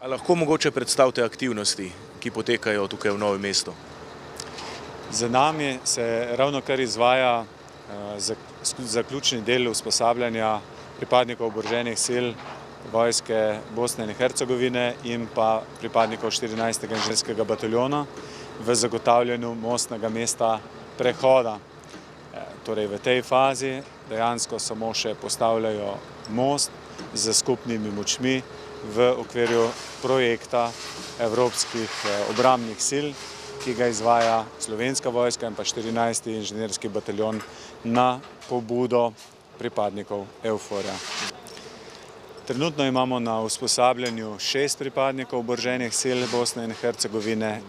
A lahko mogoče predstavite aktivnosti, ki potekajo tukaj v Novem mestu? Za nami se ravnokar izvaja zaključni del usposabljanja pripadnikov oboroženih sil vojske Bosne in Hercegovine in pa pripadnikov 14. inženirskega bataljona v zagotavljanju mostnega mesta prehoda. Torej v tej fazi dejansko samo še postavljajo most z skupnimi močmi v okviru projekta evropskih obrambnih sil, ki ga izvaja Slovenska vojska in pa 14. inženirski bataljon na pobudo pripadnikov EUFOR-ja. Trenutno imamo na usposabljanju 6 pripadnikov oboroženih sil Bosne in Hercegovine.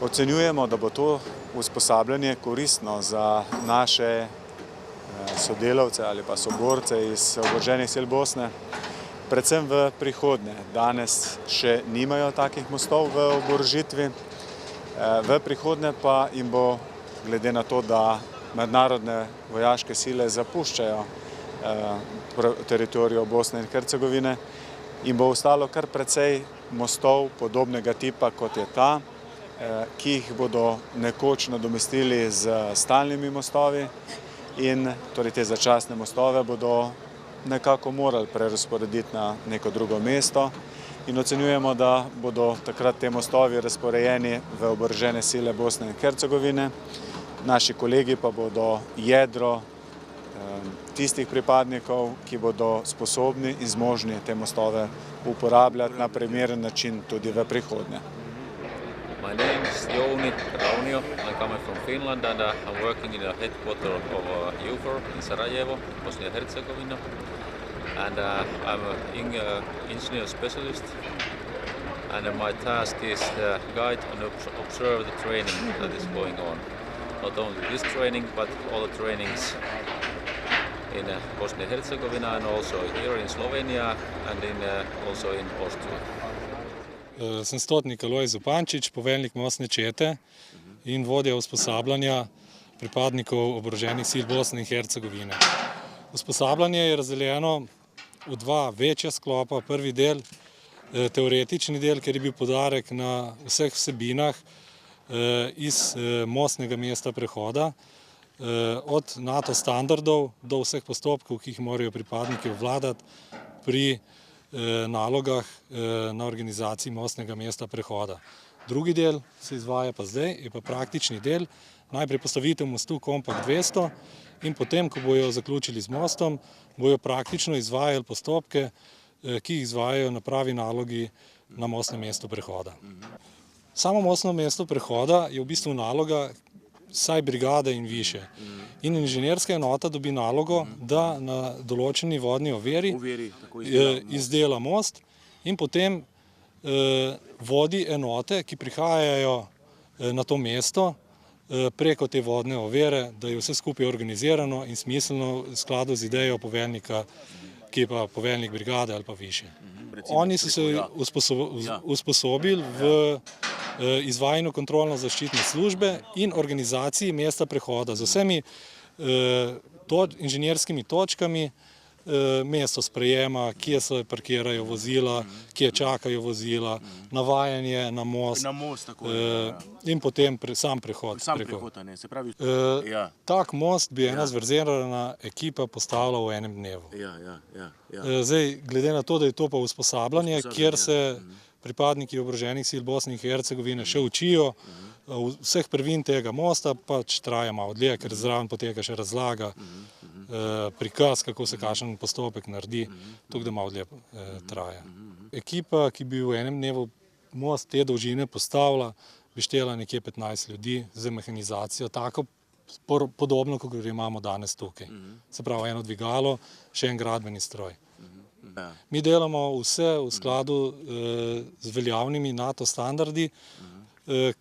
Ocenjujemo, da bo to usposabljanje koristno za naše sodelavce ali pa soborce iz oboroženih sil Bosne, predvsem v prihodnje. Danes še nimajo takih mostov v oborožitvi, v prihodnje pa jim bo, glede na to, da mednarodne vojaške sile zapuščajo teritorijo Bosne in Hercegovine, jim bo ostalo kar precej mostov podobnega tipa, kot je ta, ki jih bodo nekoč nadomestili z stalnimi mostovi in torej te začasne mostove bodo nekako morali prerazporediti na neko drugo mesto in ocenjujemo, da bodo takrat te mostovi razporejeni v oborožene sile Bosne in Hercegovine. Naši kolegi pa bodo jedro tistih pripadnikov, ki bodo sposobni in zmožni te mostove uporabljati na primeren način tudi v prihodnje. My name is Jouni Raunio. I'm coming from Finland and I'm working in the headquarters of EUFOR in Sarajevo, Bosnia and Herzegovina. And I'm an engineer specialist. And my task is to guide and observe the training that is going on. Not only this training, but all the trainings in Bosnia and Herzegovina and also here in Slovenia and also in Austria. Sem stotnik Alojz Zupančič, poveljnik mostne čete in vodja usposabljanja pripadnikov oboroženih sil Bosne in Hercegovine. Usposabljanje je razdeljeno v 2 večja sklopa. Prvi del, teoretični del, ker je bil poudarek na vseh vsebinah iz mostnega mesta prehoda, od NATO standardov do vseh postopkov, ki jih morajo pripadniki obvladati pri nalogah na organizaciji mostnega mesta prehoda. Drugi del se izvaja pa zdaj, je pa praktični del, najprej postavitev mostu Kompakt 200 in potem, ko bojo zaključili z mostom, bojo praktično izvajali postopke, ki jih izvajajo na pravi nalogi na mostnem mestu prehoda. Samo mostno mesto prehoda je v bistvu naloga vsaj brigade in više. In inženirska enota dobi nalogo, da na določeni vodni oviri izdela most in potem vodi enote, ki prihajajo na to mesto preko te vodne ovire, da je vse skupaj organizirano in smiselno v skladu z idejo poveljnika, ki je pa poveljnik brigade ali pa više. Oni so se usposobili v izvajanju kontrolno-zaščitne službe in organizaciji mesta prehoda z vsemi inženirskimi točkami, mesto sprejema, kje se parkirajo vozila, kje čakajo vozila, navajanje na most in potem sam prehod. Tak most bi ena zverzirana ekipa postavila v enem dnevu. Zdaj, glede na to, da je to pa usposabljanje, kjer se pripadniki oboroženih sil Bosne in Hercegovine še učijo, vseh prvin tega mosta pač traja malo dlje, ker zraven poteka še razlaga, prikaz, kako se kakšen postopek naredi, tako da malo dlje traja. Ekipa, ki bi v enem dnevu most te dolžine postavila, bi štela nekje 15 ljudi z mehanizacijo, tako podobno, kot imamo danes tukaj. Se pravi, eno dvigalo, še en gradbeni stroj. Mi delamo vse v skladu z veljavnimi NATO standardi,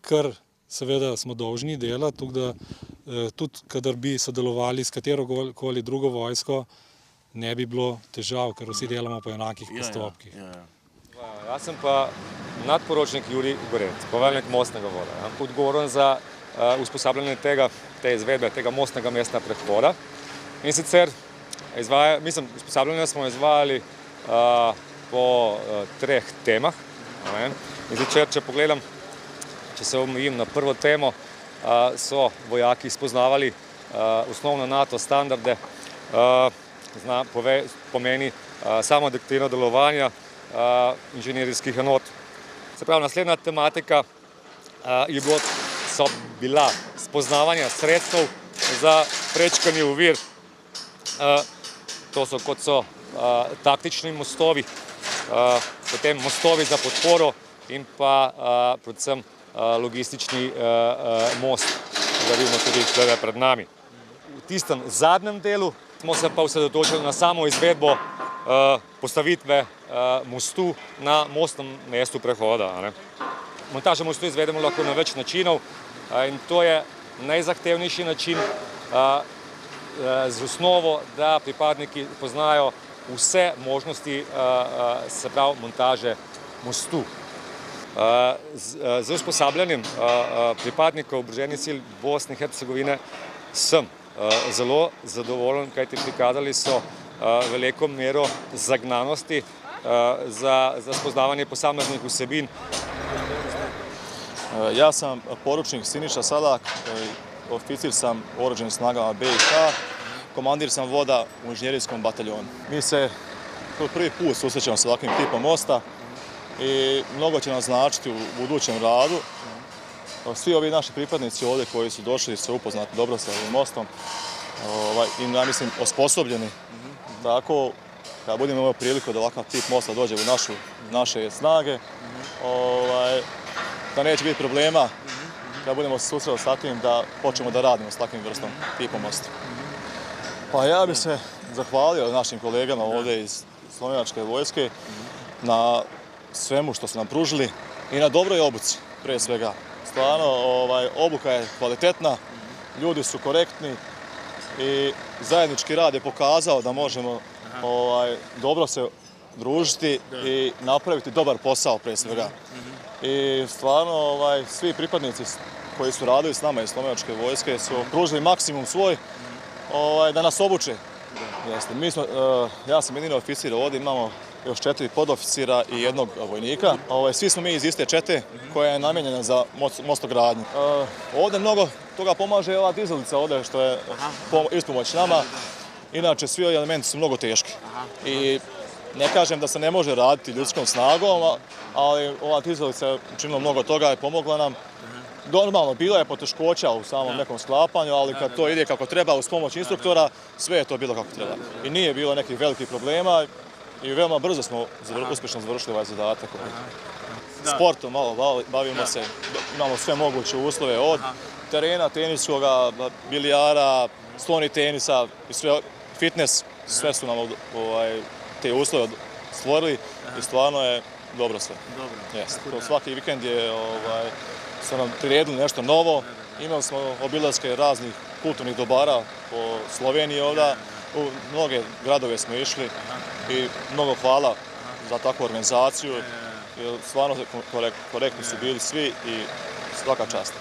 kar seveda smo dolžni delati, tako da tudi, kadar bi sodelovali s katerokoli drugo vojsko, ne bi bilo težav, ker vsi delamo po enakih postopkih. Jaz sem pa nadporočnik Jurij Gorec, poveljnik mostnega voda. Odgovoren za usposabljanje te izvedbe, tega mostnega mesta prehoda. In sicer usposabljanje smo izvajali po treh temah. In zdaj, če pogledam, če se omejim na prvo temo, so vojaki spoznavali osnovne NATO standarde, pomeni samo doktrino delovanja inženirskih enot. Se pravi, naslednja tematika so bila spoznavanja sredstev za prečkanje ovir. To so kot so taktični mostovi, potem mostovi za podporo in pa predvsem logistični most, ki ga vidimo tudi tukaj pred nami. V tistem zadnjem delu smo se pa osredotočili na samo izvedbo postavitve mostu na mostnem mestu prehoda. Montažo mostu izvedemo lahko na več načinov in to je najzahtevnejši način z osnovo, da pripadniki poznajo vse možnosti, se pravi, montaže mostu. Z usposabljanjem pripadnikov oboroženih sil Bosne in Hercegovine sem zelo zadovoljen, kajti prikazali so veliko mero zagnanosti za spoznavanje posameznih vsebin. Ja sam poručnik Siniša Salak, oficir sam u oružanim snagama BiH, komandir sam voda u inženjerijskom bataljonu. Mi se prvi put susrećemo sa ovakvim tipom mosta i mnogo će nam značiti u budućem radu. Svi ovi naši pripadnici ovdje koji su došli su upoznati dobro sa ovim mostom i ja mislim osposobljeni. Tako, kada budemo imali priliku da ovakav tip mosta dođe u naše snage, da neće biti problema kada budemo se susreli sa tim da počnemo da radimo s takvim vrstom tipom mosta. Pa ja bih se zahvalio našim kolegama ovdje iz Slovenačke vojske na svemu što su nam pružili i na dobroj obuci, prije svega. Stvarno, obuka je kvalitetna, ljudi su korektni i zajednički rad je pokazao da možemo dobro se družiti i napraviti dobar posao, prije svega. I stvarno, svi pripadnici koji su radili s nama iz Slovenačke vojske su pružili maksimum svoj da nas obuče. Ja sam jedini oficir ovdje, imamo još 4 podoficira i jednog vojnika. Svi smo mi iz iste čete koja je namijenjena za mostogradnju. Ovdje mnogo toga pomaže ova dizalica ovdje što je ispomoć nama. Inače, svi ovi elementi su mnogo teški. I ne kažem da se ne može raditi ljudskom snagom, ali ova dizalica je učinila mnogo toga i pomogla nam. Normalno, bila je poteškoća u samom nekom sklapanju, ali kad to ide kako treba uz pomoć instruktora, sve je to bilo kako treba. I nije bilo nekih velikih problema i veoma brzo smo uspješno završili ovaj zadatak. Sportom malo bavimo se, imamo sve moguće uslove od terena, teniskoga, bilijara, stoni tenisa i sve, fitness, sve su nam te uslove stvorili i stvarno je dobro sve. Svaki vikend su nam priredili nešto novo, imali smo obilaske raznih kulturnih dobara po Sloveniji ovdje, u mnoge gradove smo išli i mnogo hvala za takvu organizaciju, jer stvarno korektni su bili svi i svaka čast.